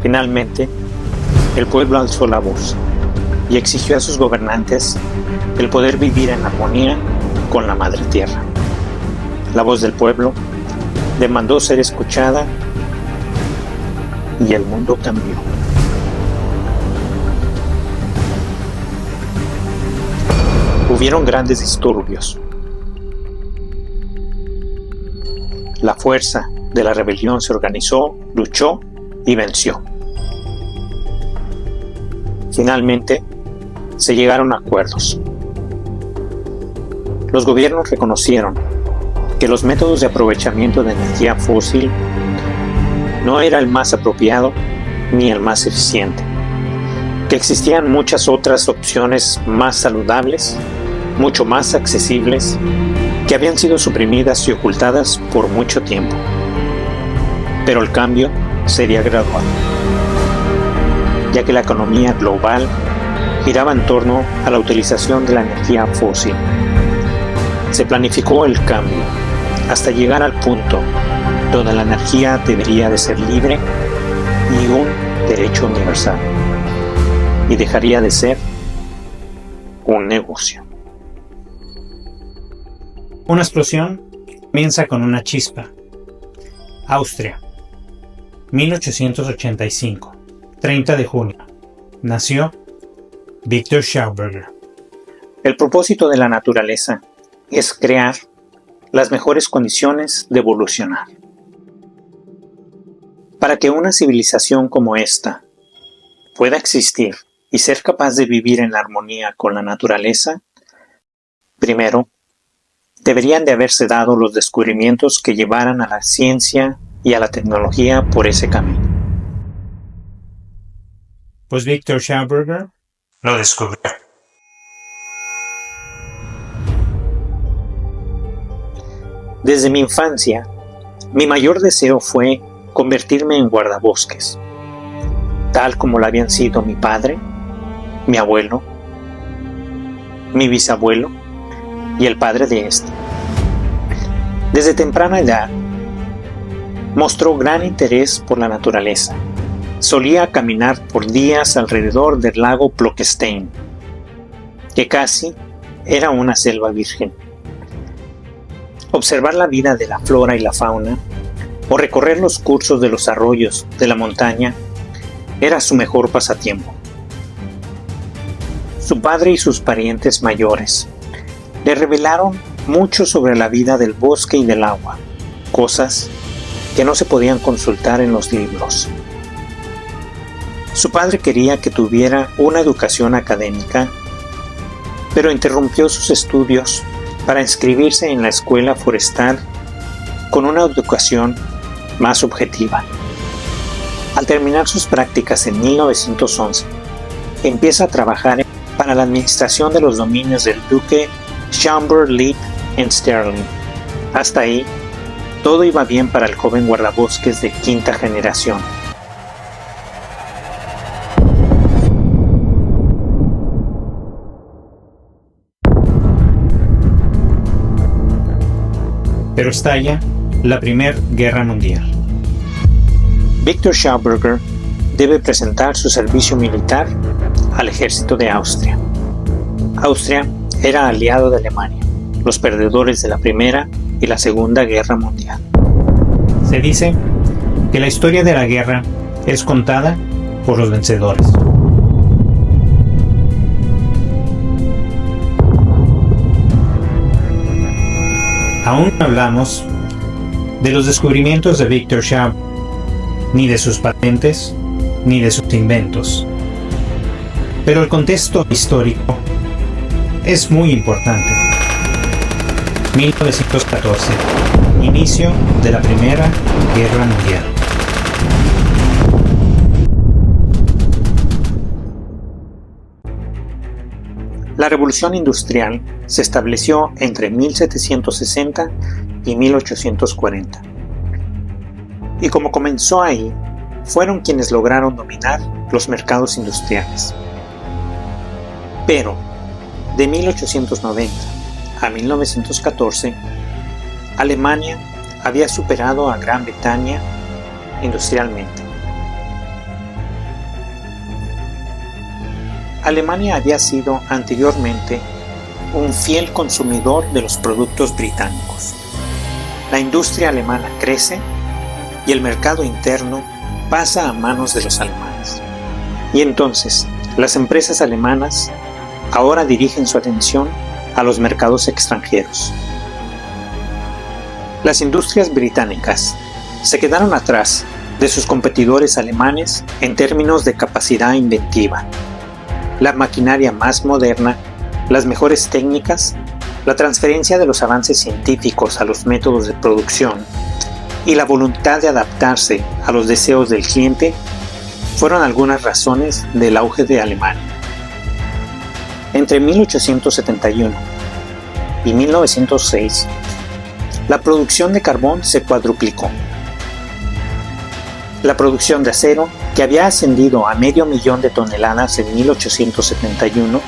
Finalmente, el pueblo alzó la voz y exigió a sus gobernantes el poder vivir en armonía con la Madre Tierra. La voz del pueblo demandó ser escuchada y el mundo cambió. Hubieron grandes disturbios. La fuerza de la rebelión se organizó, luchó y venció. Finalmente, se llegaron a acuerdos. Los gobiernos reconocieron que los métodos de aprovechamiento de energía fósil no era el más apropiado ni el más eficiente, que existían muchas otras opciones más saludables, mucho más accesibles, que habían sido suprimidas y ocultadas por mucho tiempo. Pero el cambio sería gradual, ya que la economía global giraba en torno a la utilización de la energía fósil. Se planificó el cambio hasta llegar al punto donde la energía debería de ser libre y un derecho universal, y dejaría de ser un negocio. Una explosión comienza con una chispa. Austria, 1885, 30 de junio. Nació Victor Schauberger. El propósito de la naturaleza es crear las mejores condiciones de evolucionar. Para que una civilización como esta pueda existir y ser capaz de vivir en armonía con la naturaleza, primero, deberían de haberse dado los descubrimientos que llevaran a la ciencia y a la tecnología por ese camino. Pues Victor Schauberger lo descubrió. Desde mi infancia, mi mayor deseo fue convertirme en guardabosques, tal como lo habían sido mi padre, mi abuelo, mi bisabuelo y el padre de este. Desde temprana edad, mostró gran interés por la naturaleza. Solía caminar por días alrededor del lago Plockestein, que casi era una selva virgen. Observar la vida de la flora y la fauna, o recorrer los cursos de los arroyos de la montaña, era su mejor pasatiempo. Su padre y sus parientes mayores le revelaron mucho sobre la vida del bosque y del agua, cosas que no se podían consultar en los libros. Su padre quería que tuviera una educación académica, pero interrumpió sus estudios para inscribirse en la escuela forestal con una educación más objetiva. Al terminar sus prácticas en 1911, empieza a trabajar para la administración de los dominios del duque Schomberg, Leith and Sterling. Hasta ahí, todo iba bien para el joven guardabosques de quinta generación. Pero estalla la Primera Guerra Mundial. Victor Schauberger debe presentar su servicio militar al ejército de Austria. Austria era aliado de Alemania, los perdedores de la Primera y la Segunda Guerra Mundial. Se dice que la historia de la guerra es contada por los vencedores. Aún no hablamos de los descubrimientos de Victor Schauberger, ni de sus patentes, ni de sus inventos. Pero el contexto histórico es muy importante. 1914, inicio de la Primera Guerra Mundial. La revolución industrial se estableció entre 1760 y 1840. Y como comenzó ahí, fueron quienes lograron dominar los mercados industriales. Pero, de 1890 a 1914, Alemania había superado a Gran Bretaña industrialmente. Alemania había sido anteriormente un fiel consumidor de los productos británicos. La industria alemana crece y el mercado interno pasa a manos de los alemanes. Y entonces, las empresas alemanas ahora dirigen su atención a los mercados extranjeros. Las industrias británicas se quedaron atrás de sus competidores alemanes en términos de capacidad inventiva, la maquinaria más moderna, las mejores técnicas, la transferencia de los avances científicos a los métodos de producción y la voluntad de adaptarse a los deseos del cliente fueron algunas razones del auge de Alemania. Entre 1871 y 1906, la producción de carbón se cuadruplicó. La producción de acero, que había ascendido a 500,000 de toneladas en 1871,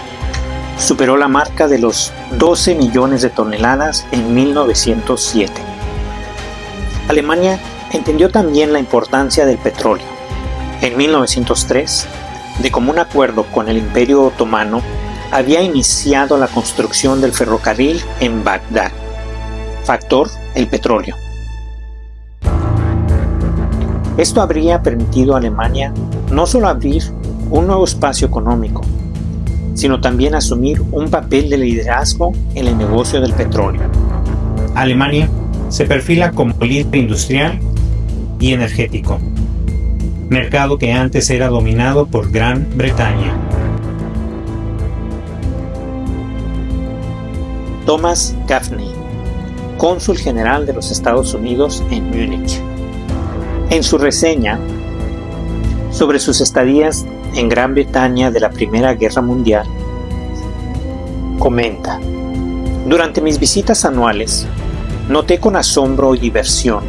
superó la marca de los 12 millones de toneladas en 1907. Alemania entendió también la importancia del petróleo. En 1903, de común acuerdo con el Imperio Otomano, había iniciado la construcción del ferrocarril en Bagdad. Factor: el petróleo. Esto habría permitido a Alemania no solo abrir un nuevo espacio económico, sino también asumir un papel de liderazgo en el negocio del petróleo. Alemania se perfila como líder industrial y energético, mercado que antes era dominado por Gran Bretaña. Thomas Gaffney, cónsul general de los Estados Unidos en Múnich, en su reseña sobre sus estadías en Gran Bretaña de la Primera Guerra Mundial, comenta: durante mis visitas anuales, noté con asombro y diversión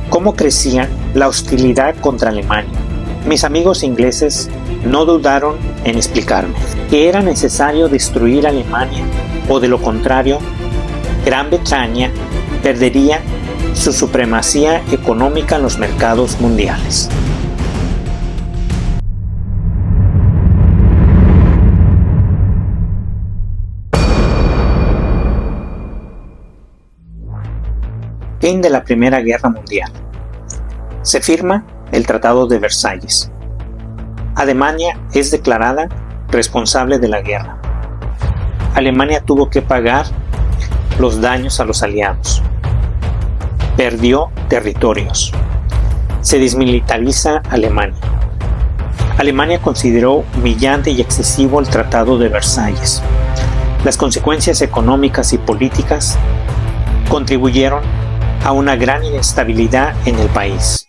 cómo crecía la hostilidad contra Alemania. Mis amigos ingleses no dudaron en explicarme que era necesario destruir Alemania o de lo contrario, Gran Bretaña perdería su supremacía económica en los mercados mundiales. Fin de la Primera Guerra Mundial. Se firma el Tratado de Versalles. Alemania es declarada responsable de la guerra. Alemania tuvo que pagar los daños a los aliados. Perdió territorios. Se desmilitariza Alemania. Alemania consideró humillante y excesivo el Tratado de Versalles. Las consecuencias económicas y políticas contribuyeron a una gran inestabilidad en el país.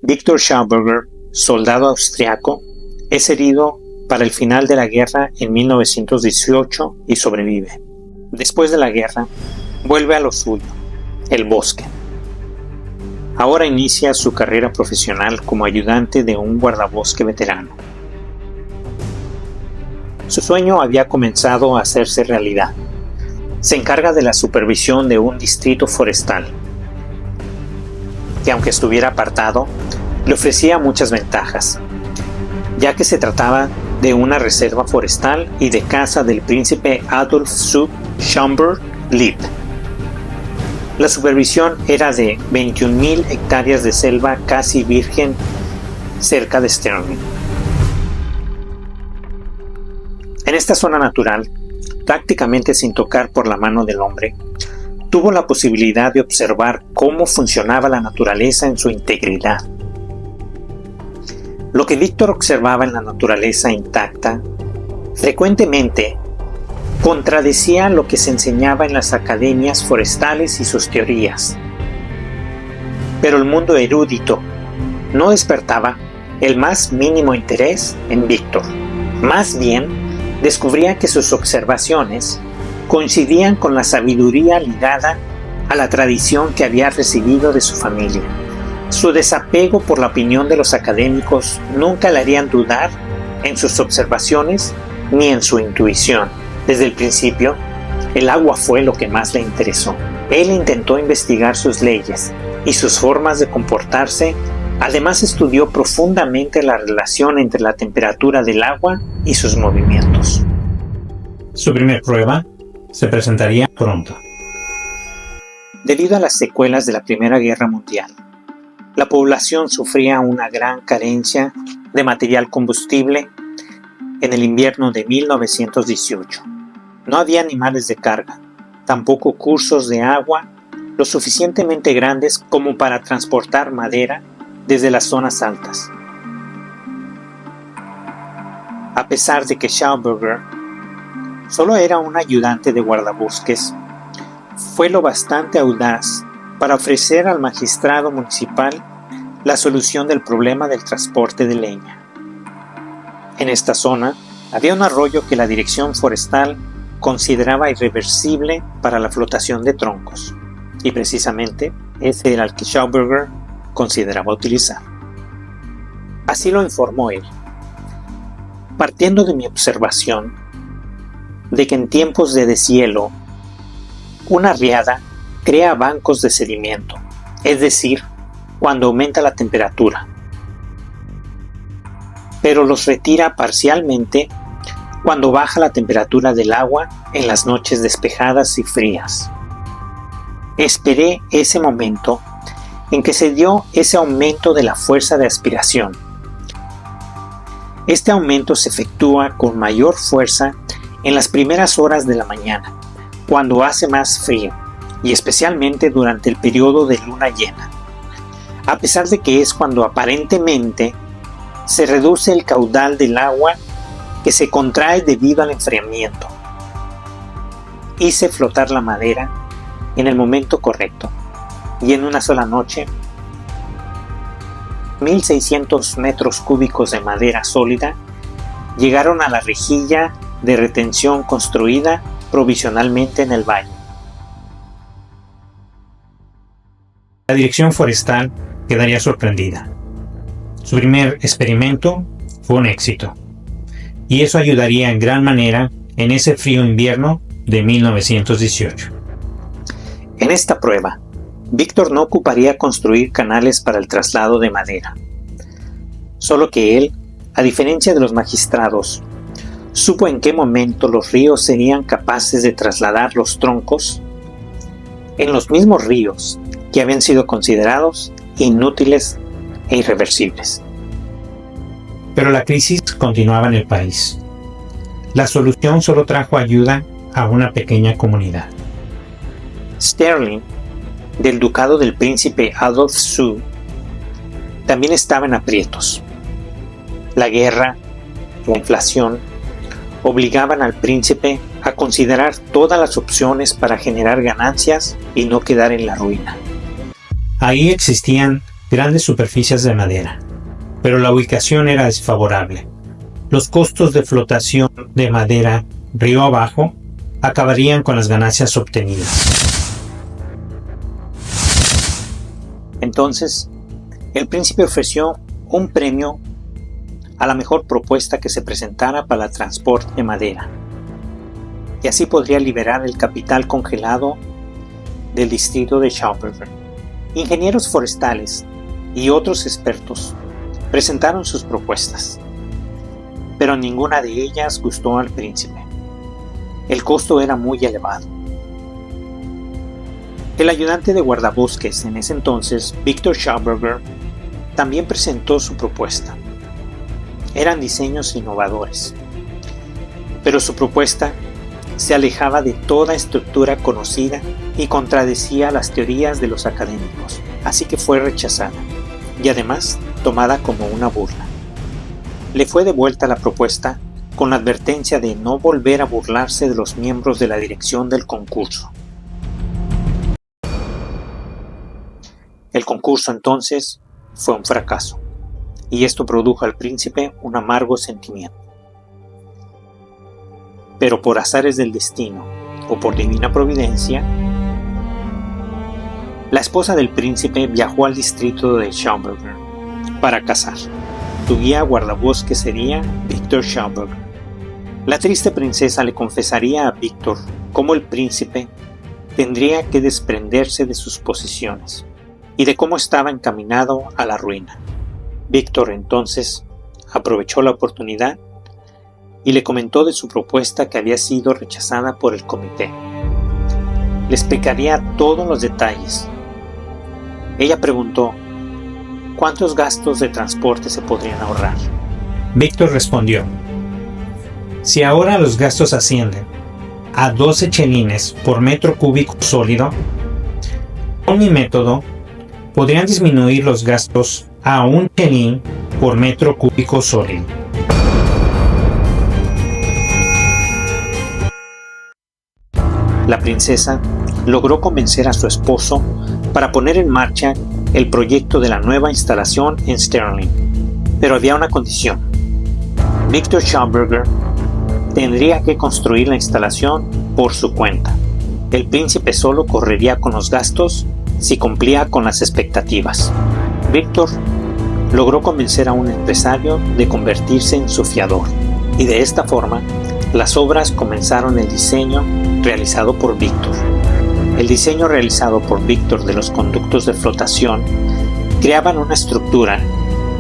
Victor Schauberger, soldado austriaco, es herido para el final de la guerra en 1918 y sobrevive. Después de la guerra, vuelve a lo suyo, el bosque. Ahora inicia su carrera profesional como ayudante de un guardabosque veterano. Su sueño había comenzado a hacerse realidad. Se encarga de la supervisión de un distrito forestal, que aunque estuviera apartado, le ofrecía muchas ventajas, ya que se trataba de una reserva forestal y de casa del príncipe Adolf zu Schaumburg-Lippe. La supervisión era de 21,000 hectáreas de selva casi virgen cerca de Stirling. En esta zona natural, prácticamente sin tocar por la mano del hombre, tuvo la posibilidad de observar cómo funcionaba la naturaleza en su integridad. Lo que Víctor observaba en la naturaleza intacta, frecuentemente contradecía lo que se enseñaba en las academias forestales y sus teorías. Pero el mundo erudito no despertaba el más mínimo interés en Víctor. Más bien, descubría que sus observaciones coincidían con la sabiduría ligada a la tradición que había recibido de su familia. Su desapego por la opinión de los académicos nunca le harían dudar en sus observaciones ni en su intuición. Desde el principio, el agua fue lo que más le interesó. Él intentó investigar sus leyes y sus formas de comportarse Además, estudió profundamente la relación entre la temperatura del agua y sus movimientos. Su primer prueba se presentaría pronto. Debido a las secuelas de la Primera Guerra Mundial, la población sufría una gran carencia de material combustible en el invierno de 1918. No había animales de carga, tampoco cursos de agua lo suficientemente grandes como para transportar madera desde las zonas altas. A pesar de que Schauberger solo era un ayudante de guardabosques, fue lo bastante audaz para ofrecer al magistrado municipal la solución del problema del transporte de leña. En esta zona había un arroyo que la dirección forestal consideraba irreversible para la flotación de troncos, y precisamente ese era el que Schauberger consideraba utilizar. Así lo informó él. Partiendo de mi observación de que en tiempos de deshielo, una riada crea bancos de sedimento, es decir, cuando aumenta la temperatura, pero los retira parcialmente cuando baja la temperatura del agua en las noches despejadas y frías. Esperé ese momento en que se dio ese aumento de la fuerza de aspiración. Este aumento se efectúa con mayor fuerza en las primeras horas de la mañana, cuando hace más frío, y especialmente durante el periodo de luna llena, a pesar de que es cuando aparentemente se reduce el caudal del agua que se contrae debido al enfriamiento. Hice flotar la madera en el momento correcto, y en una sola noche, 1.600 metros cúbicos de madera sólida llegaron a la rejilla de retención construida provisionalmente en el valle. La dirección forestal quedaría sorprendida. Su primer experimento fue un éxito, y eso ayudaría en gran manera en ese frío invierno de 1918. En esta prueba, Víctor no ocuparía construir canales para el traslado de madera, solo que él, a diferencia de los magistrados, supo en qué momento los ríos serían capaces de trasladar los troncos en los mismos ríos que habían sido considerados inútiles e irreversibles. Pero la crisis continuaba en el país. La solución solo trajo ayuda a una pequeña comunidad. Sterling, del ducado del príncipe Adolf Zu, también estaba en aprietos. La guerra, la inflación, obligaban al príncipe a considerar todas las opciones para generar ganancias y no quedar en la ruina. Ahí existían grandes superficies de madera, pero la ubicación era desfavorable. Los costos de flotación de madera río abajo acabarían con las ganancias obtenidas. Entonces, el príncipe ofreció un premio a la mejor propuesta que se presentara para el transporte de madera, y así podría liberar el capital congelado del distrito de Schauberger. Ingenieros forestales y otros expertos presentaron sus propuestas, pero ninguna de ellas gustó al príncipe. El costo era muy elevado. El ayudante de guardabosques en ese entonces, Victor Schauberger, también presentó su propuesta. Eran diseños innovadores, pero su propuesta se alejaba de toda estructura conocida y contradecía las teorías de los académicos, así que fue rechazada y además tomada como una burla. Le fue devuelta la propuesta con la advertencia de no volver a burlarse de los miembros de la dirección del concurso. El concurso entonces fue un fracaso, y esto produjo al príncipe un amargo sentimiento. Pero por azares del destino, o por divina providencia, la esposa del príncipe viajó al distrito de Schauberger para casar. Su guía guardabosques sería Victor Schauberger. La triste princesa le confesaría a Víctor cómo el príncipe tendría que desprenderse de sus posesiones, y de cómo estaba encaminado a la ruina. Víctor entonces aprovechó la oportunidad y le comentó de su propuesta que había sido rechazada por el comité. Le explicaría todos los detalles. Ella preguntó, ¿cuántos gastos de transporte se podrían ahorrar? Víctor respondió, si ahora los gastos ascienden a 12 chelines por metro cúbico sólido, con mi método podrían disminuir los gastos a 1 chelín por metro cúbico sólido. La princesa logró convencer a su esposo para poner en marcha el proyecto de la nueva instalación en Stirling, pero había una condición. Victor Schauberger tendría que construir la instalación por su cuenta. El príncipe solo correría con los gastos si cumplía con las expectativas. Víctor logró convencer a un empresario de convertirse en su fiador, y de esta forma las obras comenzaron. El diseño realizado por Víctor. El diseño realizado por Víctor de los conductos de flotación creaban una estructura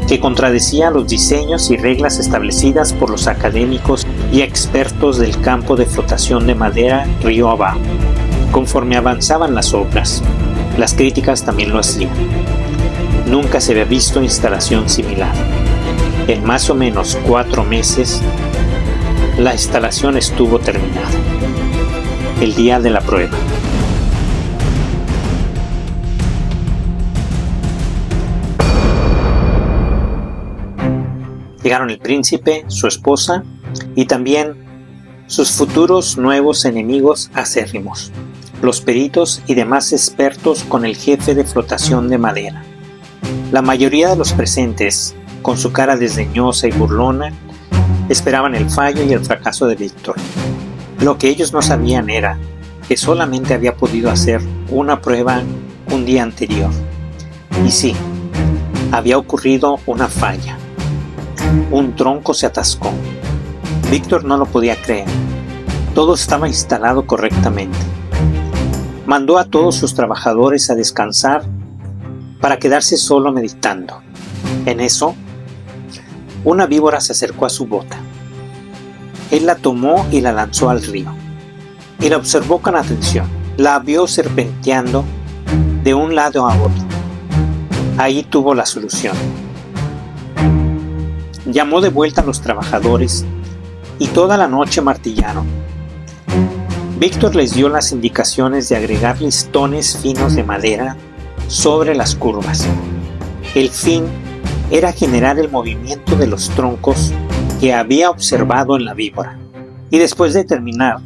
que contradecía los diseños y reglas establecidas por los académicos y expertos del campo de flotación de madera río abajo. Conforme avanzaban las obras, las críticas también lo hacían. Nunca se había visto instalación similar. En más o menos 4 meses, la instalación estuvo terminada. El día de la prueba. Llegaron el príncipe, su esposa y también sus futuros nuevos enemigos acérrimos, los peritos y demás expertos con el jefe de flotación de madera. La mayoría de los presentes, con su cara desdeñosa y burlona, esperaban el fallo y el fracaso de Víctor. Lo que ellos no sabían era que solamente había podido hacer una prueba un día anterior. Y sí, había ocurrido una falla. Un tronco se atascó. Víctor no lo podía creer. Todo estaba instalado correctamente. Mandó a todos sus trabajadores a descansar para quedarse solo meditando. En eso, una víbora se acercó a su bota. Él la tomó y la lanzó al río. Y la observó con atención. La vio serpenteando de un lado a otro. Ahí tuvo la solución. Llamó de vuelta a los trabajadores y toda la noche martillaron. Víctor les dio las indicaciones de agregar listones finos de madera sobre las curvas. El fin era generar el movimiento de los troncos que había observado en la víbora. Y después de terminar,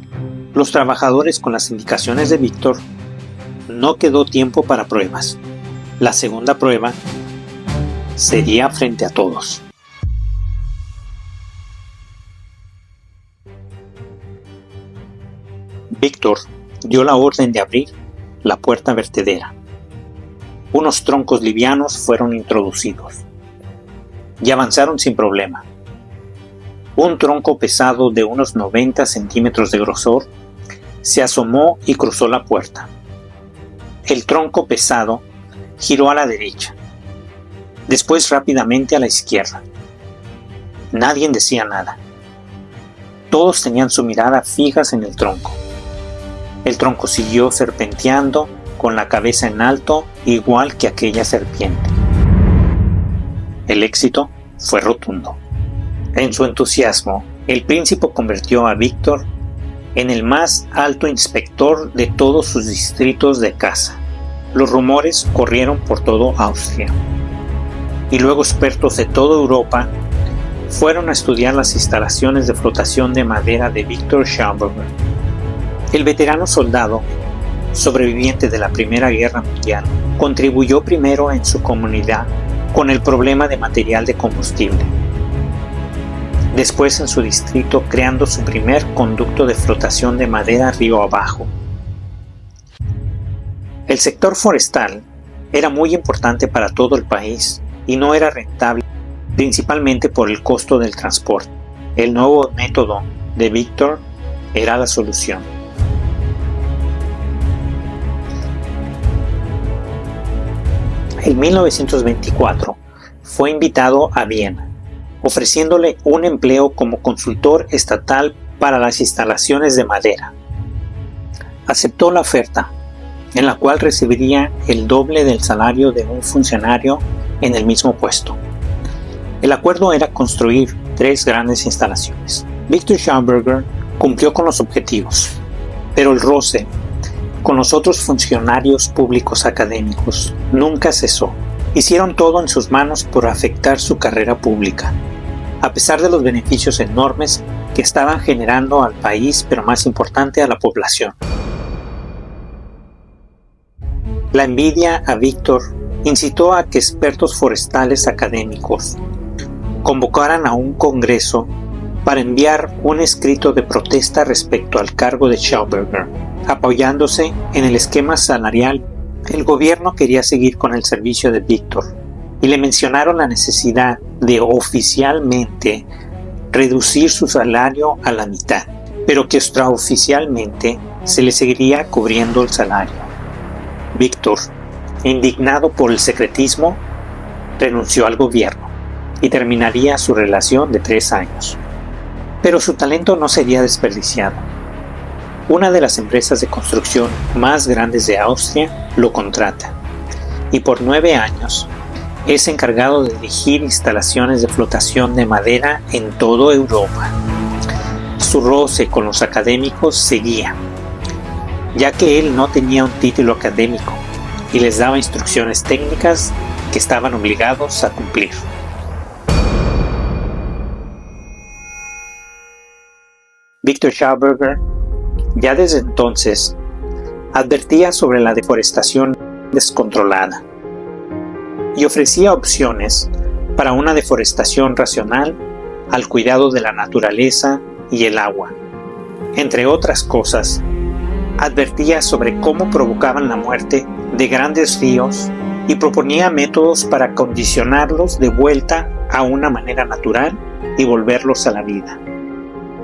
los trabajadores con las indicaciones de Víctor, no quedó tiempo para pruebas. La segunda prueba sería frente a todos. Víctor dio la orden de abrir la puerta vertedera. Unos troncos livianos fueron introducidos y avanzaron sin problema. Un tronco pesado de unos 90 centímetros de grosor se asomó y cruzó la puerta. El tronco pesado giró a la derecha, después rápidamente a la izquierda. Nadie decía nada. Todos tenían su mirada fijas en el tronco. El tronco siguió serpenteando con la cabeza en alto, igual que aquella serpiente. El éxito fue rotundo. En su entusiasmo, el príncipe convirtió a Víctor en el más alto inspector de todos sus distritos de caza. Los rumores corrieron por todo Austria. Y luego expertos de toda Europa fueron a estudiar las instalaciones de flotación de madera de Victor Schauberger. El veterano soldado, sobreviviente de la Primera Guerra Mundial, contribuyó primero en su comunidad con el problema de material de combustible. Después en su distrito creando su primer conducto de flotación de madera río abajo. El sector forestal era muy importante para todo el país y no era rentable, principalmente por el costo del transporte. El nuevo método de Víctor era la solución. En 1924 fue invitado a Viena, ofreciéndole un empleo como consultor estatal para las instalaciones de madera. Aceptó la oferta, en la cual recibiría el doble del salario de un funcionario en el mismo puesto. El acuerdo era construir 3 grandes instalaciones. Victor Schauberger cumplió con los objetivos, pero el roce con los otros funcionarios públicos académicos nunca cesó. Hicieron todo en sus manos por afectar su carrera pública, a pesar de los beneficios enormes que estaban generando al país, pero más importante a la población. La envidia a Víctor incitó a que expertos forestales académicos convocaran a un congreso para enviar un escrito de protesta respecto al cargo de Schauberger. Apoyándose en el esquema salarial, el gobierno quería seguir con el servicio de Víctor y le mencionaron la necesidad de oficialmente reducir su salario a la mitad, pero que extraoficialmente se le seguiría cubriendo el salario. Víctor, indignado por el secretismo, renunció al gobierno y terminaría su relación de 3 años. Pero su talento no sería desperdiciado. Una de las empresas de construcción más grandes de Austria lo contrata y por 9 años es encargado de dirigir instalaciones de flotación de madera en toda Europa. Su roce con los académicos seguía, ya que él no tenía un título académico y les daba instrucciones técnicas que estaban obligados a cumplir. Victor Schauberger ya desde entonces advertía sobre la deforestación descontrolada y ofrecía opciones para una deforestación racional al cuidado de la naturaleza y el agua. Entre otras cosas, advertía sobre cómo provocaban la muerte de grandes ríos y proponía métodos para condicionarlos de vuelta a una manera natural y volverlos a la vida.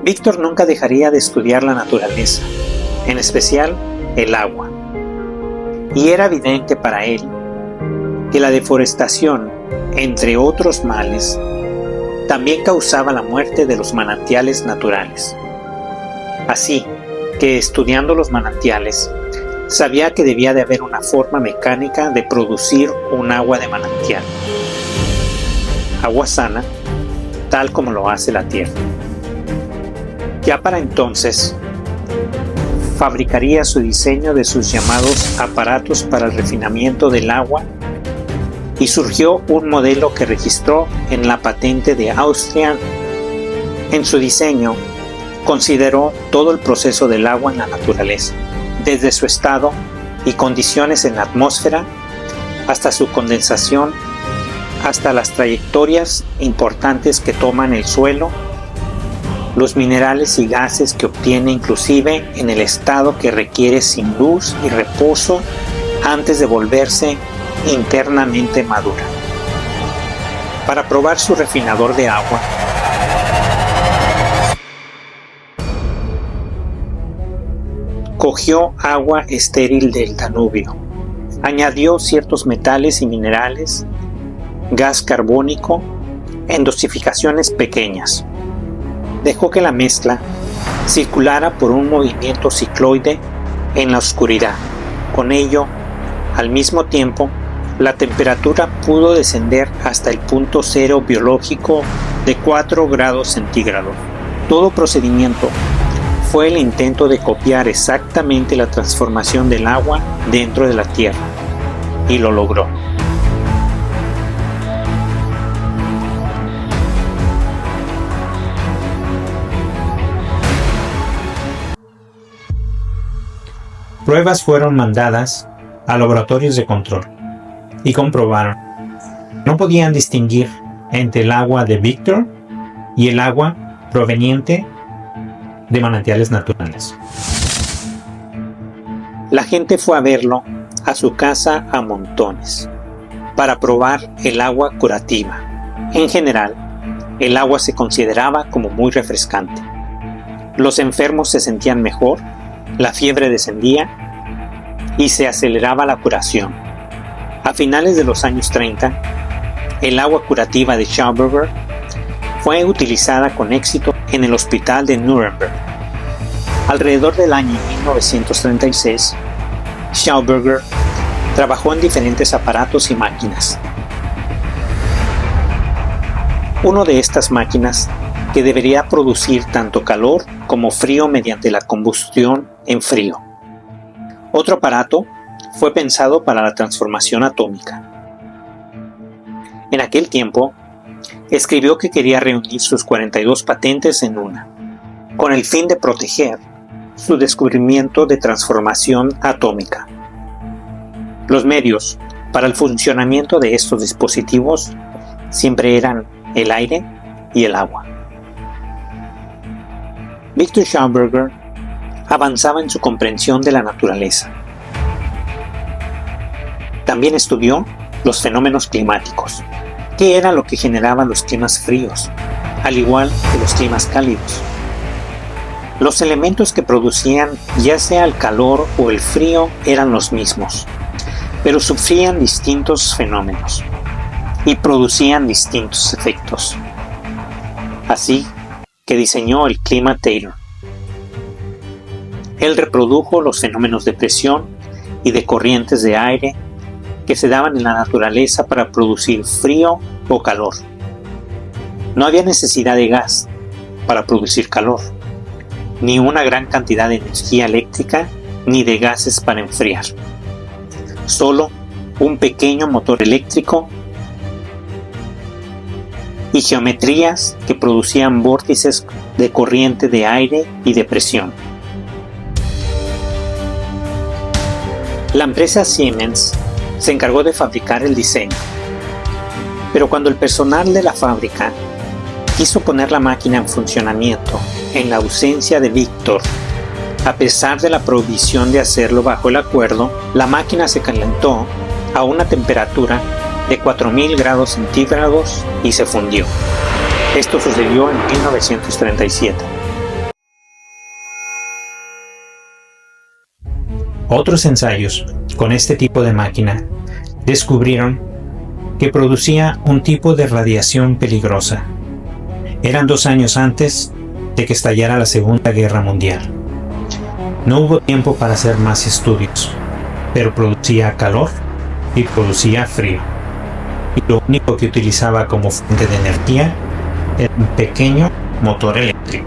Víctor nunca dejaría de estudiar la naturaleza, en especial el agua, y era evidente para él que la deforestación, entre otros males, también causaba la muerte de los manantiales naturales. Así que, estudiando los manantiales, sabía que debía de haber una forma mecánica de producir un agua de manantial, agua sana, tal como lo hace la tierra. Ya para entonces, fabricaría su diseño de sus llamados aparatos para el refinamiento del agua y surgió un modelo que registró en la patente de Austria. En su diseño, consideró todo el proceso del agua en la naturaleza, desde su estado y condiciones en la atmósfera hasta su condensación, hasta las trayectorias importantes que toman el suelo, los minerales y gases que obtiene, inclusive en el estado que requiere sin luz y reposo antes de volverse internamente madura. Para probar su refinador de agua, cogió agua estéril del Danubio, añadió ciertos metales y minerales, gas carbónico en dosificaciones pequeñas. Dejó que la mezcla circulara por un movimiento cicloide en la oscuridad. Con ello, al mismo tiempo, la temperatura pudo descender hasta el punto cero biológico de 4 grados centígrados. Todo procedimiento fue el intento de copiar exactamente la transformación del agua dentro de la Tierra, y lo logró. Pruebas fueron mandadas a laboratorios de control y comprobaron que no podían distinguir entre el agua de Víctor y el agua proveniente de manantiales naturales. La gente fue a verlo a su casa a montones para probar el agua curativa. En general, el agua se consideraba como muy refrescante. Los enfermos se sentían mejor, la fiebre descendía y se aceleraba la curación. A finales de los años 30, el agua curativa de Schauberger fue utilizada con éxito en el hospital de Nuremberg. Alrededor del año 1936, Schauberger trabajó en diferentes aparatos y máquinas. Una de estas máquinas, que debería producir tanto calor como frío mediante la combustión en frío. Otro aparato fue pensado para la transformación atómica. En aquel tiempo, escribió que quería reunir sus 42 patentes en una, con el fin de proteger su descubrimiento de transformación atómica. Los medios para el funcionamiento de estos dispositivos siempre eran el aire y el agua. Victor Schauberger avanzaba en su comprensión de la naturaleza. También estudió los fenómenos climáticos, que era lo que generaba los climas fríos, al igual que los climas cálidos. Los elementos que producían ya sea el calor o el frío eran los mismos, pero sufrían distintos fenómenos y producían distintos efectos. Así que diseñó el clima Taylor. Él reprodujo los fenómenos de presión y de corrientes de aire que se daban en la naturaleza para producir frío o calor. No había necesidad de gas para producir calor, ni una gran cantidad de energía eléctrica, ni de gases para enfriar. Solo un pequeño motor eléctrico y geometrías que producían vórtices de corriente de aire y de presión. La empresa Siemens se encargó de fabricar el diseño, pero cuando el personal de la fábrica quiso poner la máquina en funcionamiento en la ausencia de Victor, a pesar de la prohibición de hacerlo bajo el acuerdo, la máquina se calentó a una temperatura de 4000 grados centígrados y se fundió. Esto sucedió en 1937. Otros ensayos con este tipo de máquina descubrieron que producía un tipo de radiación peligrosa. Eran 2 años antes de que estallara la Segunda Guerra Mundial. No hubo tiempo para hacer más estudios, pero producía calor y producía frío. Y lo único que utilizaba como fuente de energía era un pequeño motor eléctrico.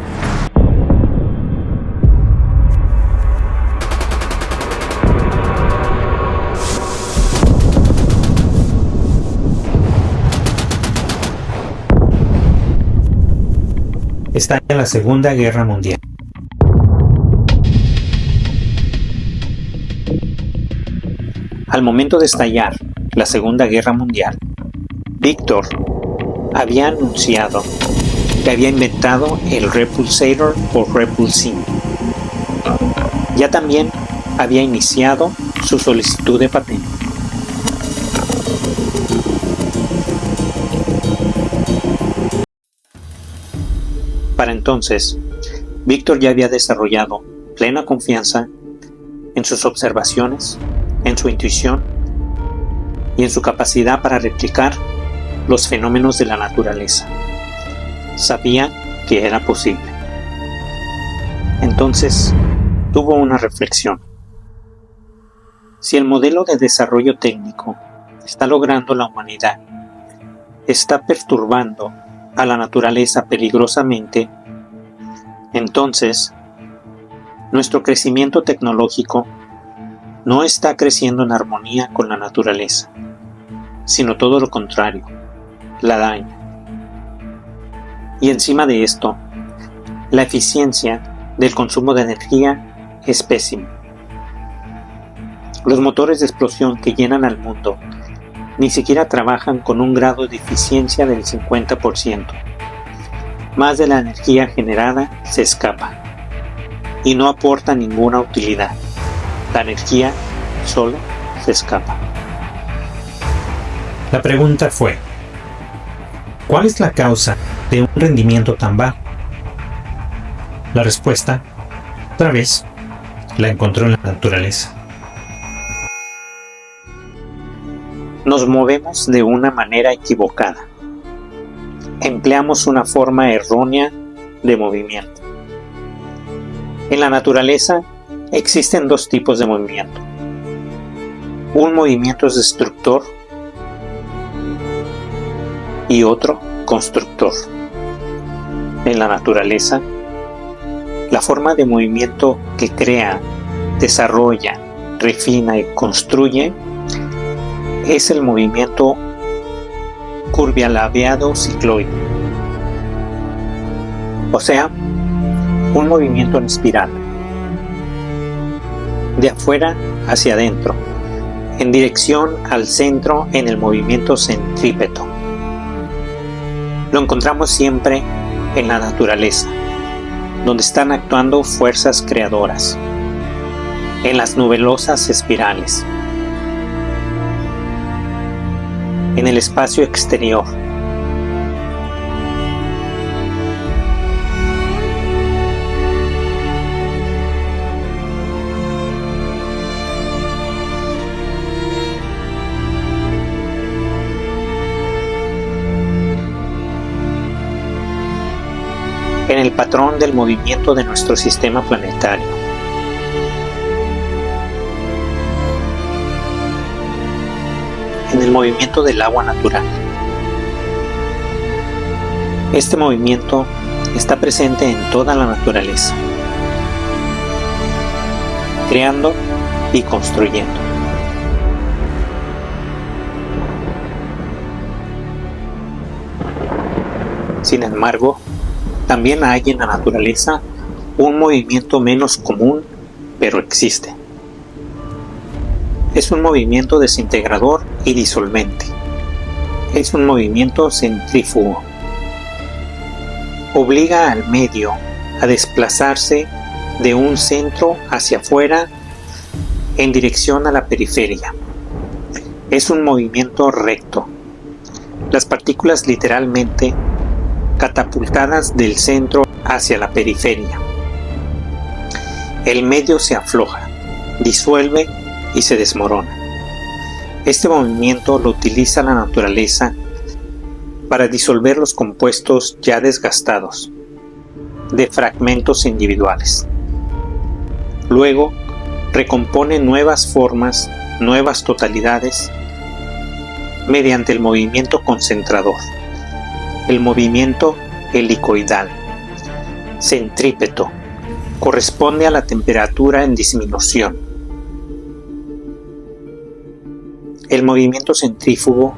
Estalla la Segunda Guerra Mundial. Al momento de estallar la Segunda Guerra Mundial, Victor había anunciado que había inventado el repulsator o repulsing. Ya también había iniciado su solicitud de patente. Para entonces, Victor ya había desarrollado plena confianza en sus observaciones, en su intuición y en su capacidad para replicar los fenómenos de la naturaleza. Sabía que era posible. Entonces, tuvo una reflexión. Si el modelo de desarrollo técnico está logrando la humanidad, está perturbando a la naturaleza peligrosamente, entonces nuestro crecimiento tecnológico no está creciendo en armonía con la naturaleza, sino todo lo contrario, la daña. Y encima de esto, la eficiencia del consumo de energía es pésima. Los motores de explosión que llenan al mundo ni siquiera trabajan con un grado de eficiencia del 50%. Más de la energía generada se escapa y no aporta ninguna utilidad. La energía solo se escapa. La pregunta fue: ¿cuál es la causa de un rendimiento tan bajo? La respuesta, otra vez, la encontró en la naturaleza. Nos movemos de una manera equivocada. Empleamos una forma errónea de movimiento. En la naturaleza existen dos tipos de movimiento. Un movimiento es destructor y otro constructor. En la naturaleza, la forma de movimiento que crea, desarrolla, refina y construye es el movimiento curvalabeado cicloide, o sea, un movimiento en espiral, de afuera hacia adentro, en dirección al centro en el movimiento centrípeto. Lo encontramos siempre en la naturaleza, donde están actuando fuerzas creadoras, en las nubulosas espirales, en el espacio exterior. En el patrón del movimiento de nuestro sistema planetario. En el movimiento del agua natural. Este movimiento está presente en toda la naturaleza, creando y construyendo. Sin embargo, también hay en la naturaleza un movimiento menos común, pero existe. Es un movimiento desintegrador y disolvente. Es un movimiento centrífugo. Obliga al medio a desplazarse de un centro hacia afuera en dirección a la periferia. Es un movimiento recto. Las partículas literalmente catapultadas del centro hacia la periferia. El medio se afloja, disuelve y se desmorona. Este movimiento lo utiliza la naturaleza para disolver los compuestos ya desgastados de fragmentos individuales. Luego, recompone nuevas formas, nuevas totalidades mediante el movimiento concentrador, el movimiento helicoidal, centrípeto, corresponde a la temperatura en disminución. El movimiento centrífugo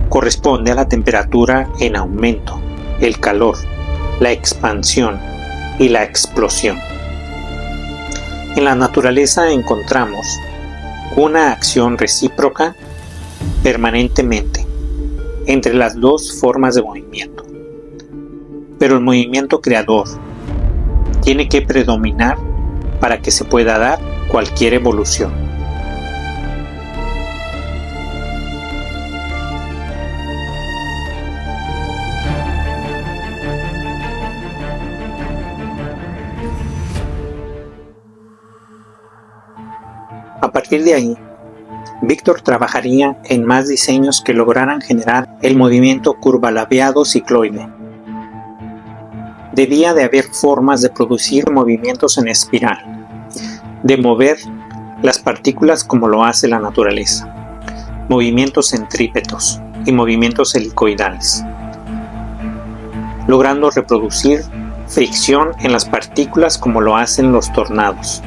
corresponde a la temperatura en aumento, el calor, la expansión y la explosión. En la naturaleza encontramos una acción recíproca permanentemente entre las dos formas de movimiento. Pero el movimiento creador tiene que predominar para que se pueda dar cualquier evolución. A partir de ahí, Víctor trabajaría en más diseños que lograran generar el movimiento curvalabeado cicloide. Debía de haber formas de producir movimientos en espiral, de mover las partículas como lo hace la naturaleza, movimientos centrípetos y movimientos helicoidales, logrando reproducir fricción en las partículas como lo hacen los tornados.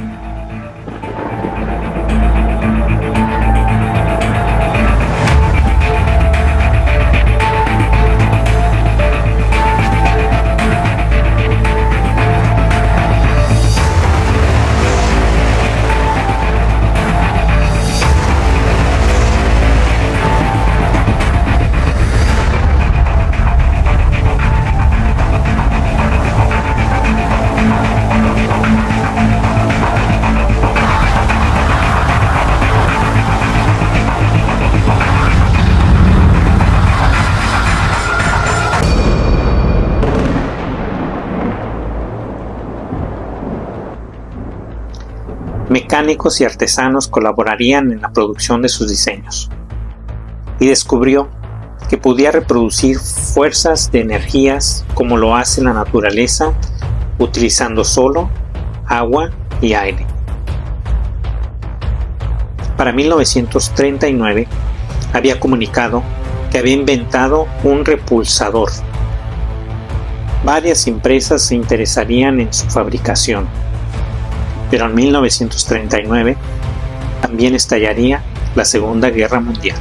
Mecánicos y artesanos colaborarían en la producción de sus diseños. y descubrió que podía reproducir fuerzas de energías como lo hace la naturaleza utilizando solo agua y aire. Para 1939 había comunicado que había inventado un repulsador. Varias empresas se interesarían en su fabricación, pero en 1939 también estallaría la Segunda Guerra Mundial.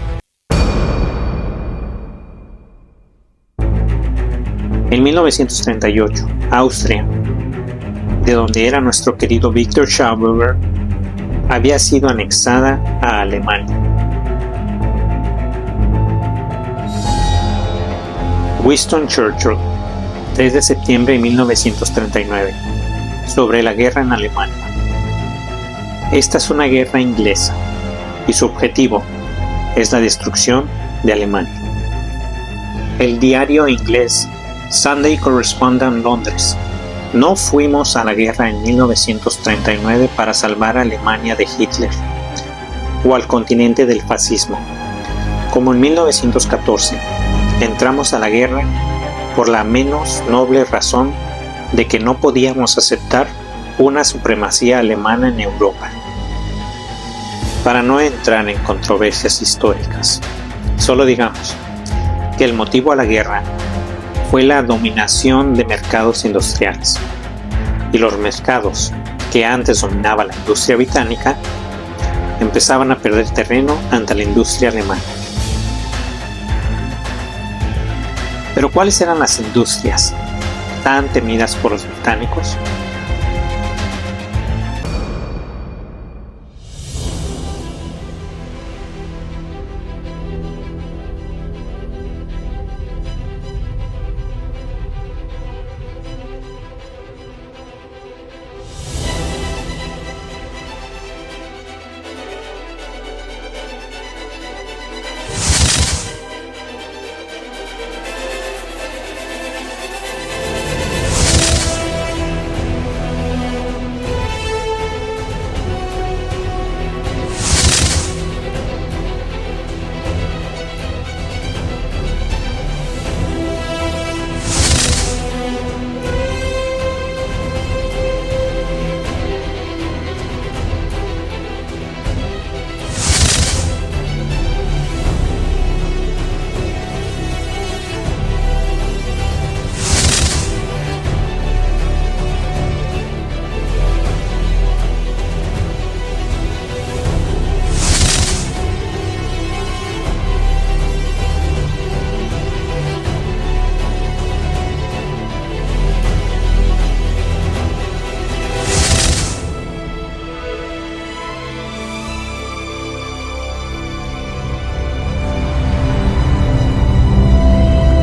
En 1938, Austria, de donde era nuestro querido Victor Schauberger, había sido anexada a Alemania. Winston Churchill, 3 de septiembre de 1939, sobre la guerra en Alemania. Esta es una guerra inglesa y su objetivo es la destrucción de Alemania. El diario inglés Sunday Correspondent, Londres. No fuimos a la guerra en 1939 para salvar a Alemania de Hitler o al continente del fascismo. Como en 1914, entramos a la guerra por la menos noble razón de que no podíamos aceptar una supremacía alemana en Europa. Para no entrar en controversias históricas, solo digamos que el motivo a la guerra fue la dominación de mercados industriales, y los mercados que antes dominaba la industria británica empezaban a perder terreno ante la industria alemana. Pero ¿cuáles eran las industrias tan temidas por los británicos?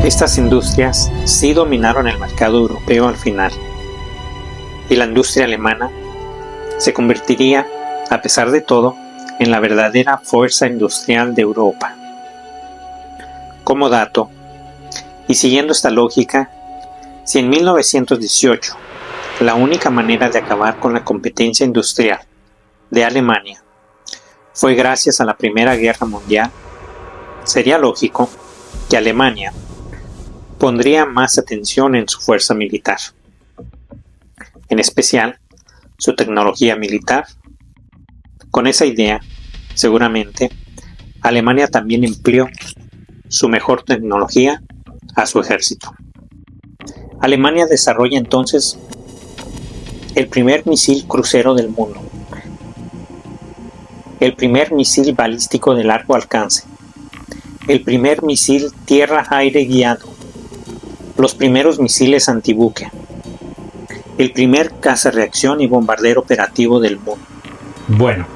Estas industrias sí dominaron el mercado europeo al final, y la industria alemana se convertiría, a pesar de todo, en la verdadera fuerza industrial de Europa. Como dato, y siguiendo esta lógica, si en 1918 la única manera de acabar con la competencia industrial de Alemania fue gracias a la Primera Guerra Mundial, sería lógico que Alemania pondría más atención en su fuerza militar, en especial su tecnología militar. Con esa idea, seguramente, Alemania también empleó su mejor tecnología a su ejército. Alemania desarrolla entonces el primer misil crucero del mundo, el primer misil balístico de largo alcance, el primer misil tierra-aire guiado, los primeros misiles antibuque, el primer caza-reacción y bombardero operativo del mundo. Bueno,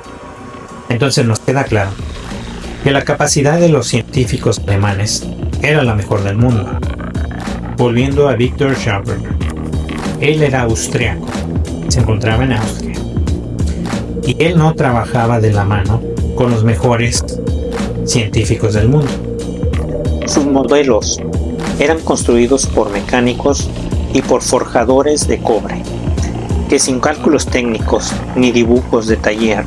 entonces nos queda claro que la capacidad de los científicos alemanes era la mejor del mundo. Volviendo a Victor Schauberger, él era austriaco, se encontraba en Austria, y él no trabajaba de la mano con los mejores científicos del mundo. Sus modelos eran construidos por mecánicos y por forjadores de cobre, que sin cálculos técnicos ni dibujos de taller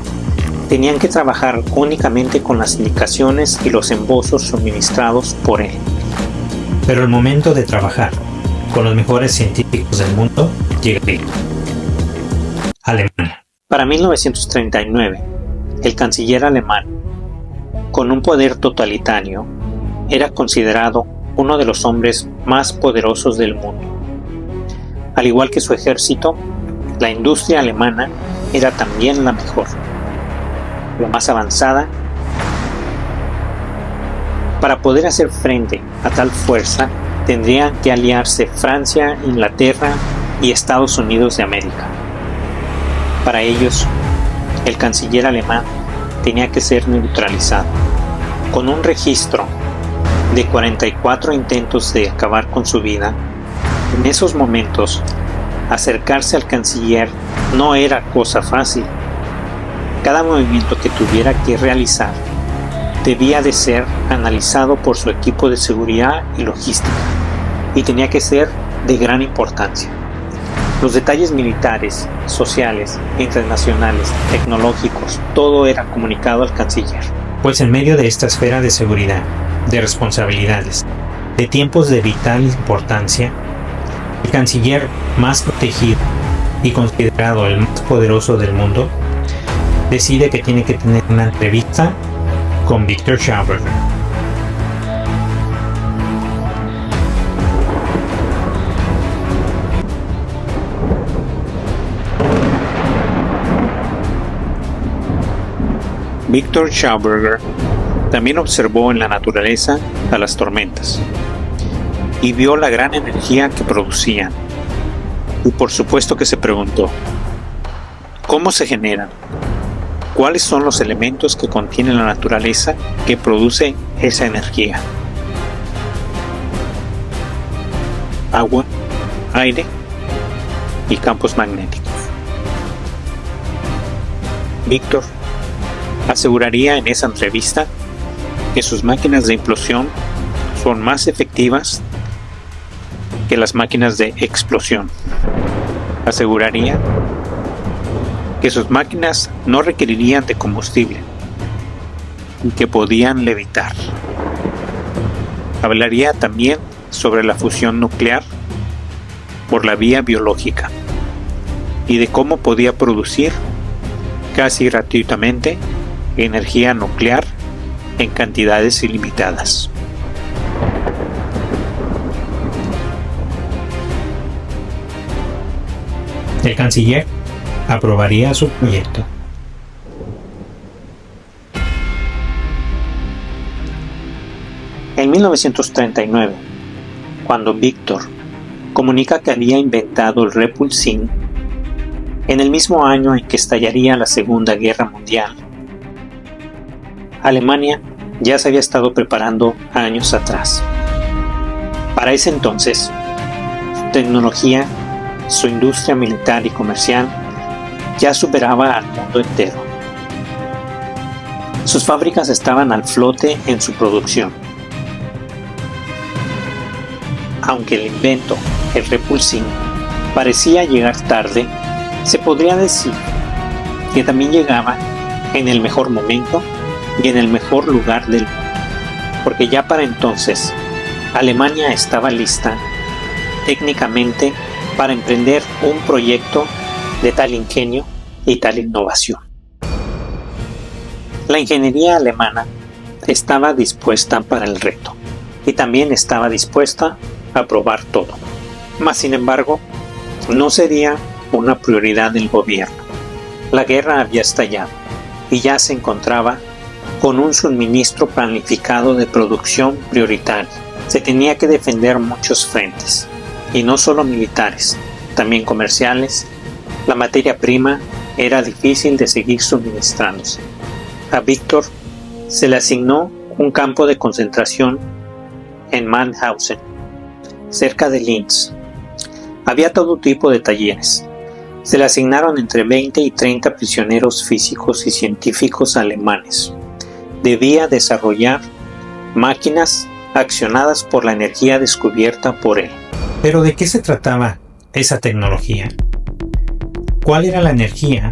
tenían que trabajar únicamente con las indicaciones y los esbozos suministrados por él. Pero el momento de trabajar con los mejores científicos del mundo llegaría. Alemania. Para 1939, el canciller alemán, con un poder totalitario, era considerado uno de los hombres más poderosos del mundo. Al igual que su ejército, la industria alemana era también la mejor, la más avanzada. Para poder hacer frente a tal fuerza, tendrían que aliarse Francia, Inglaterra y Estados Unidos de América. Para ellos, el canciller alemán tenía que ser neutralizado. Con un registro de 44 intentos de acabar con su vida, en esos momentos, acercarse al canciller no era cosa fácil. Cada movimiento que tuviera que realizar debía de ser analizado por su equipo de seguridad y logística, y tenía que ser de gran importancia. Los detalles militares, sociales, internacionales, tecnológicos, todo era comunicado al canciller. Pues en medio de esta esfera de seguridad, de responsabilidades, de tiempos de vital importancia, el canciller más protegido y considerado el más poderoso del mundo, decide que tiene que tener una entrevista con Victor Schauberger. Victor Schauberger también observó en la naturaleza a las tormentas y vio la gran energía que producían. Y por supuesto que se preguntó, ¿cómo se generan? ¿Cuáles son los elementos que contiene la naturaleza que produce esa energía? Agua, aire y campos magnéticos. Víctor aseguraría en esa entrevista que sus máquinas de implosión son más efectivas que las máquinas de explosión. Aseguraría que sus máquinas no requerirían de combustible y que podían levitar. Hablaría también sobre la fusión nuclear por la vía biológica y de cómo podía producir casi gratuitamente energía nuclear en cantidades ilimitadas. El canciller aprobaría su proyecto. En 1939, cuando Víctor comunica que había inventado el repulsín, en el mismo año en que estallaría la Segunda Guerra Mundial, Alemania ya se había estado preparando años atrás. Para ese entonces, su tecnología, su industria militar y comercial ya superaba al mundo entero. Sus fábricas estaban al flote en su producción. Aunque el invento, el repulsín, parecía llegar tarde, se podría decir que también llegaba en el mejor momento y en el mejor lugar del mundo, porque ya para entonces Alemania estaba lista técnicamente para emprender un proyecto de tal ingenio y tal innovación. La ingeniería alemana estaba dispuesta para el reto y también estaba dispuesta a probar todo. Mas sin embargo, no sería una prioridad del gobierno. La guerra había estallado y ya se encontraba con un suministro planificado de producción prioritario. Se tenía que defender muchos frentes, y no solo militares, también comerciales. La materia prima era difícil de seguir suministrándose. A Víctor se le asignó un campo de concentración en Mannhausen, cerca de Linz. Había todo tipo de talleres. Se le asignaron entre 20 y 30 prisioneros físicos y científicos alemanes. Debía desarrollar máquinas accionadas por la energía descubierta por él. ¿Pero de qué se trataba esa tecnología? ¿Cuál era la energía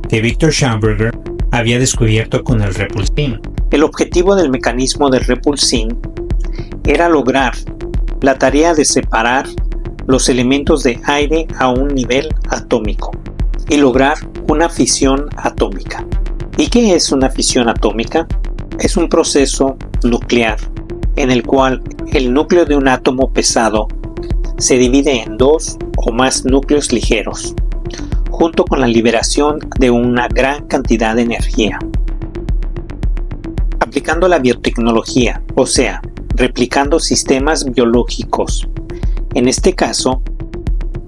que Victor Schauberger había descubierto con el repulsín. El objetivo del mecanismo del repulsín era lograr la tarea de separar los elementos de aire a un nivel atómico y lograr una fisión atómica. ¿Y qué es una fisión atómica? Es un proceso nuclear en el cual el núcleo de un átomo pesado se divide en dos o más núcleos ligeros, junto con la liberación de una gran cantidad de energía. Aplicando la biotecnología, o sea, replicando sistemas biológicos. En este caso,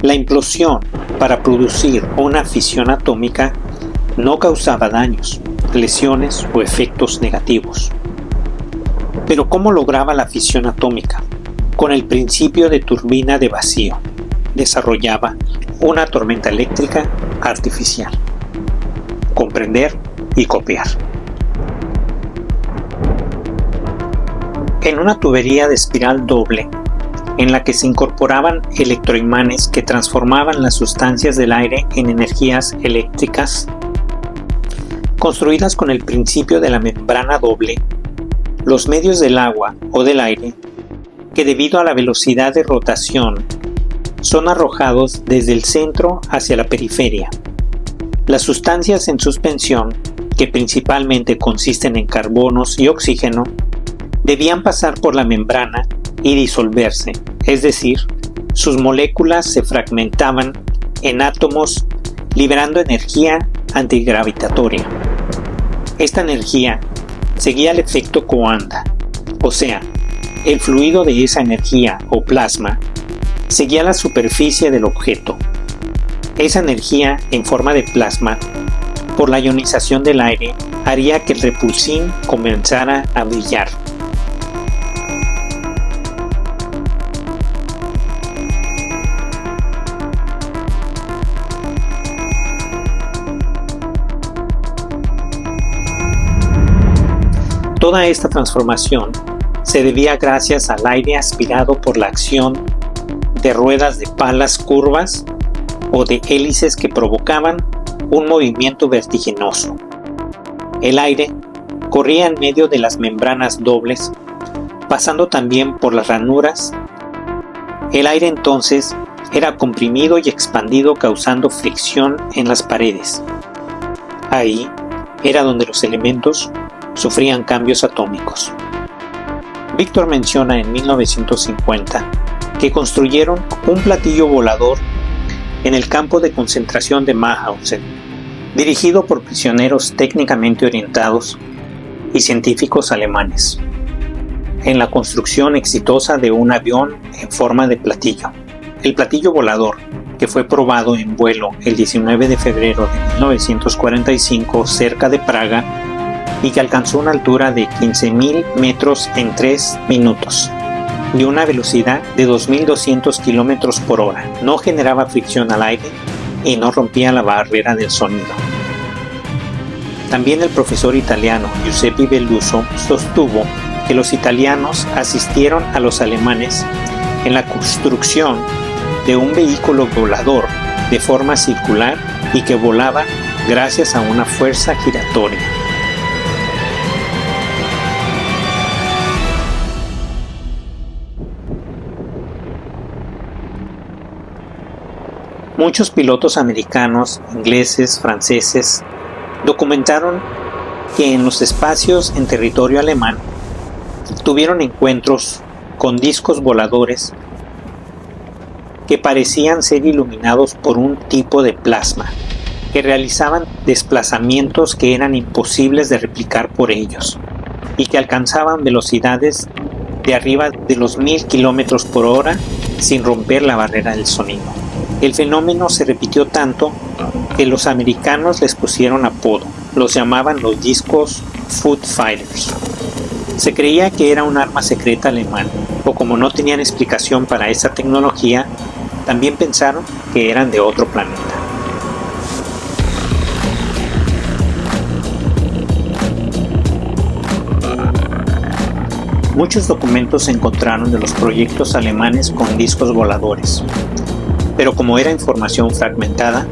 la implosión para producir una fisión atómica no causaba daños, lesiones o efectos negativos. Pero ¿cómo lograba la fisión atómica? Con el principio de turbina de vacío, desarrollaba una tormenta eléctrica artificial. Comprender y copiar. En una tubería de espiral doble, en la que se incorporaban electroimanes que transformaban las sustancias del aire en energías eléctricas, construidas con el principio de la membrana doble, los medios del agua o del aire, que debido a la velocidad de rotación, son arrojados desde el centro hacia la periferia. Las sustancias en suspensión, que principalmente consisten en carbonos y oxígeno, debían pasar por la membrana y disolverse, es decir, sus moléculas se fragmentaban en átomos liberando energía antigravitatoria. Esta energía seguía el efecto Coanda, o sea, el fluido de esa energía o plasma seguía la superficie del objeto. Esa energía en forma de plasma, por la ionización del aire, haría que el repulsín comenzara a brillar. Toda esta transformación se debía gracias al aire aspirado por la acción de ruedas de palas curvas o de hélices que provocaban un movimiento vertiginoso. El aire corría en medio de las membranas dobles, pasando también por las ranuras. El aire entonces era comprimido y expandido causando fricción en las paredes. Ahí era donde los elementos sufrían cambios atómicos. Víctor menciona en 1950 que construyeron un platillo volador en el campo de concentración de Mauthausen, dirigido por prisioneros técnicamente orientados y científicos alemanes, en la construcción exitosa de un avión en forma de platillo. El platillo volador, que fue probado en vuelo el 19 de febrero de 1945 cerca de Praga, y que alcanzó una altura de 15.000 metros en 3 minutos y una velocidad de 2.200 km por hora. No generaba fricción al aire y no rompía la barrera del sonido. También el profesor italiano Giuseppe Belluso sostuvo que los italianos asistieron a los alemanes en la construcción de un vehículo volador de forma circular y que volaba gracias a una fuerza giratoria. Muchos pilotos americanos, ingleses, franceses documentaron que en los espacios en territorio alemán tuvieron encuentros con discos voladores que parecían ser iluminados por un tipo de plasma, que realizaban desplazamientos que eran imposibles de replicar por ellos y que alcanzaban velocidades de arriba de los 1.000 km por hora sin romper la barrera del sonido. El fenómeno se repitió tanto que los americanos les pusieron apodo. Los llamaban los discos Foot Fighters. Se creía que era un arma secreta alemana, o como no tenían explicación para esa tecnología, también pensaron que eran de otro planeta. Muchos documentos se encontraron de los proyectos alemanes con discos voladores, pero como era información fragmentada,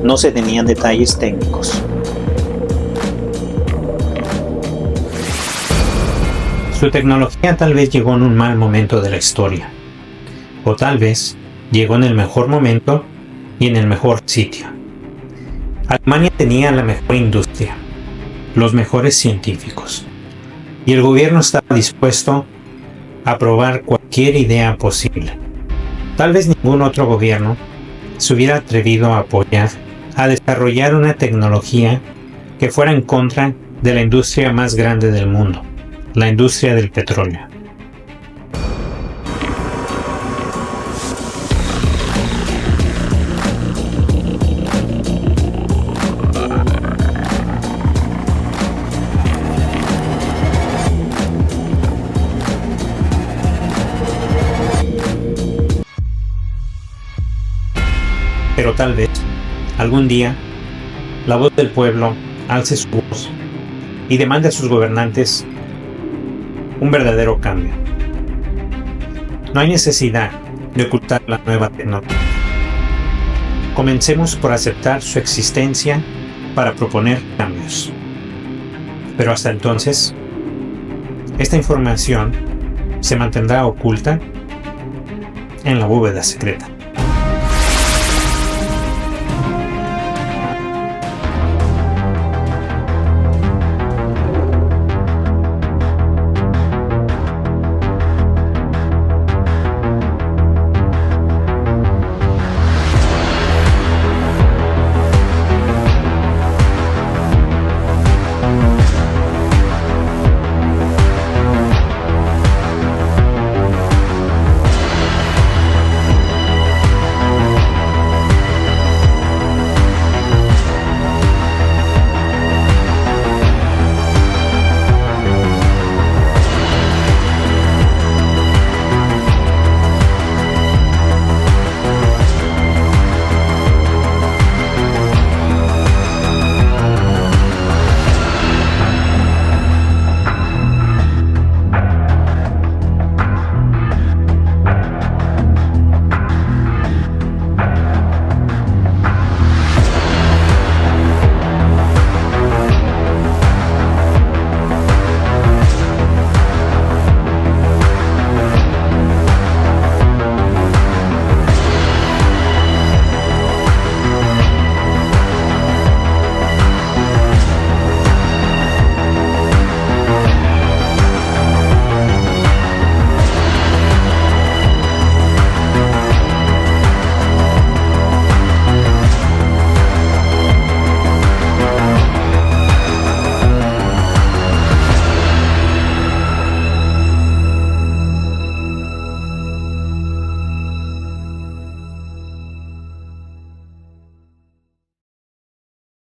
no se tenían detalles técnicos. Su tecnología tal vez llegó en un mal momento de la historia, o tal vez llegó en el mejor momento y en el mejor sitio. Alemania tenía la mejor industria, los mejores científicos, y el gobierno estaba dispuesto a probar cualquier idea posible. Tal vez ningún otro gobierno se hubiera atrevido a apoyar, a desarrollar una tecnología que fuera en contra de la industria más grande del mundo, la industria del petróleo. Pero tal vez, algún día, la voz del pueblo alce su voz y demande a sus gobernantes un verdadero cambio. No hay necesidad de ocultar la nueva tecnología. Comencemos por aceptar su existencia para proponer cambios. Pero hasta entonces, esta información se mantendrá oculta en la bóveda secreta.